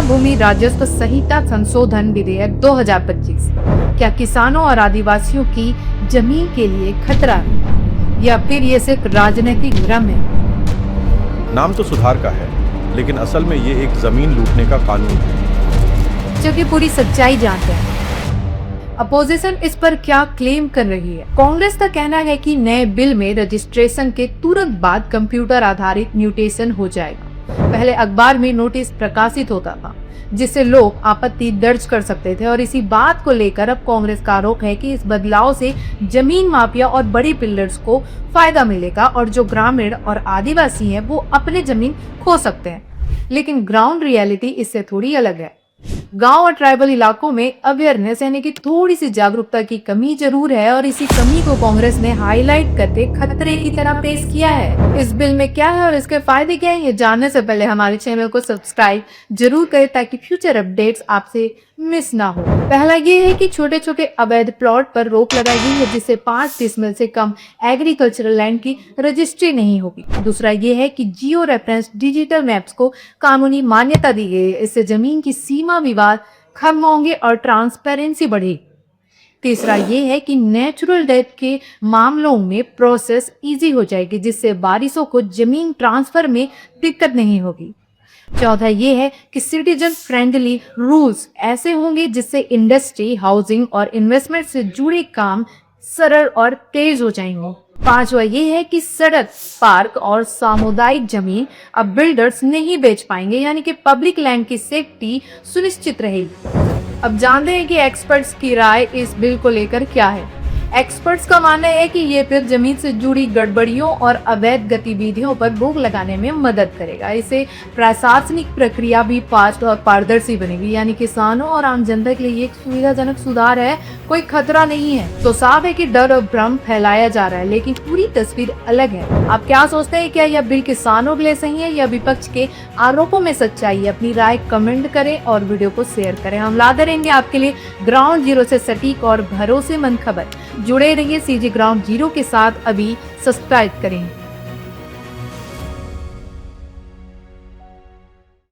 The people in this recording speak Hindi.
भूमि राजस्व संहिता संशोधन विधेयक 2025 क्या किसानों और आदिवासियों की जमीन के लिए खतरा है या फिर ये सिर्फ राजनीतिक भ्रम है? नाम तो सुधार का है, लेकिन असल में ये एक जमीन लूटने का कानून है जो कि पूरी सच्चाई जानते हैं। अपोजिशन इस पर क्या क्लेम कर रही है? कांग्रेस का कहना है कि नए बिल में रजिस्ट्रेशन के तुरंत बाद कंप्यूटर आधारित म्यूटेशन हो जाएगा। पहले अखबार में नोटिस प्रकाशित होता था जिससे लोग आपत्ति दर्ज कर सकते थे और इसी बात को लेकर अब कांग्रेस का आरोप है कि इस बदलाव से जमीन माफिया और बड़ी बिल्डर्स को फायदा मिलेगा और जो ग्रामीण और आदिवासी हैं वो अपने जमीन खो सकते हैं। लेकिन ग्राउंड रियलिटी इससे थोड़ी अलग है। गांव और ट्राइबल इलाकों में अवेयरनेस यानी कि थोड़ी सी जागरूकता की कमी जरूर है और इसी कमी को कांग्रेस ने हाईलाइट करके खतरे की तरह पेश किया है। इस बिल में क्या है और इसके फायदे क्या है, ये जानने से पहले हमारे चैनल को सब्सक्राइब जरूर करें ताकि फ्यूचर अपडेट्स आपसे मिस ना हो। पहला ये है कि छोटे छोटे अवैध प्लॉट पर रोक लगाई गई है जिससे 5 डिसमिल से कम एग्रीकल्चरल लैंड की रजिस्ट्री नहीं होगी। दूसरा ये है कि जियो रेफरेंस डिजिटल मैप्स को कानूनी मान्यता दी गई है। इससे जमीन की सीमा विवाद खत्म होंगे और ट्रांसपेरेंसी बढ़ेगी। तीसरा ये है कि नेचुरल डेथ के मामलों में प्रोसेस इजी हो जाएगी जिससे वारिसों को जमीन ट्रांसफर में दिक्कत नहीं होगी। चौथा ये है कि सिटीजन फ्रेंडली रूल्स ऐसे होंगे जिससे इंडस्ट्री, हाउसिंग और इन्वेस्टमेंट से जुड़े काम सरल और तेज हो जाएंगे। पांचवा ये है कि सड़क, पार्क और सामुदायिक जमीन अब बिल्डर्स नहीं बेच पाएंगे यानी कि पब्लिक लैंड की सेफ्टी सुनिश्चित रहेगी। अब जानते हैं कि एक्सपर्ट्स की राय इस बिल को लेकर क्या है। एक्सपर्ट्स का मानना है कि ये बिल जमीन से जुड़ी गड़बड़ियों और अवैध गतिविधियों पर रोक लगाने में मदद करेगा। इससे प्रशासनिक प्रक्रिया भी फास्ट और पारदर्शी बनेगी यानी किसानों और आम जनता के लिए एक सुविधाजनक सुधार है, कोई खतरा नहीं है। तो साफ है कि डर और भ्रम फैलाया जा रहा है लेकिन पूरी तस्वीर अलग है। आप क्या सोचते हैं, क्या यह बिल किसानों के लिए सही है या विपक्ष के आरोपों में सच्चाई है? अपनी राय कमेंट करें और वीडियो को शेयर करें। हम लाते रहेंगे आपके लिए ग्राउंड जीरो से सटीक और भरोसेमंद खबर। जुड़े रहिए सीजी ग्राउंड जीरो के साथ। अभी सब्सक्राइब करें।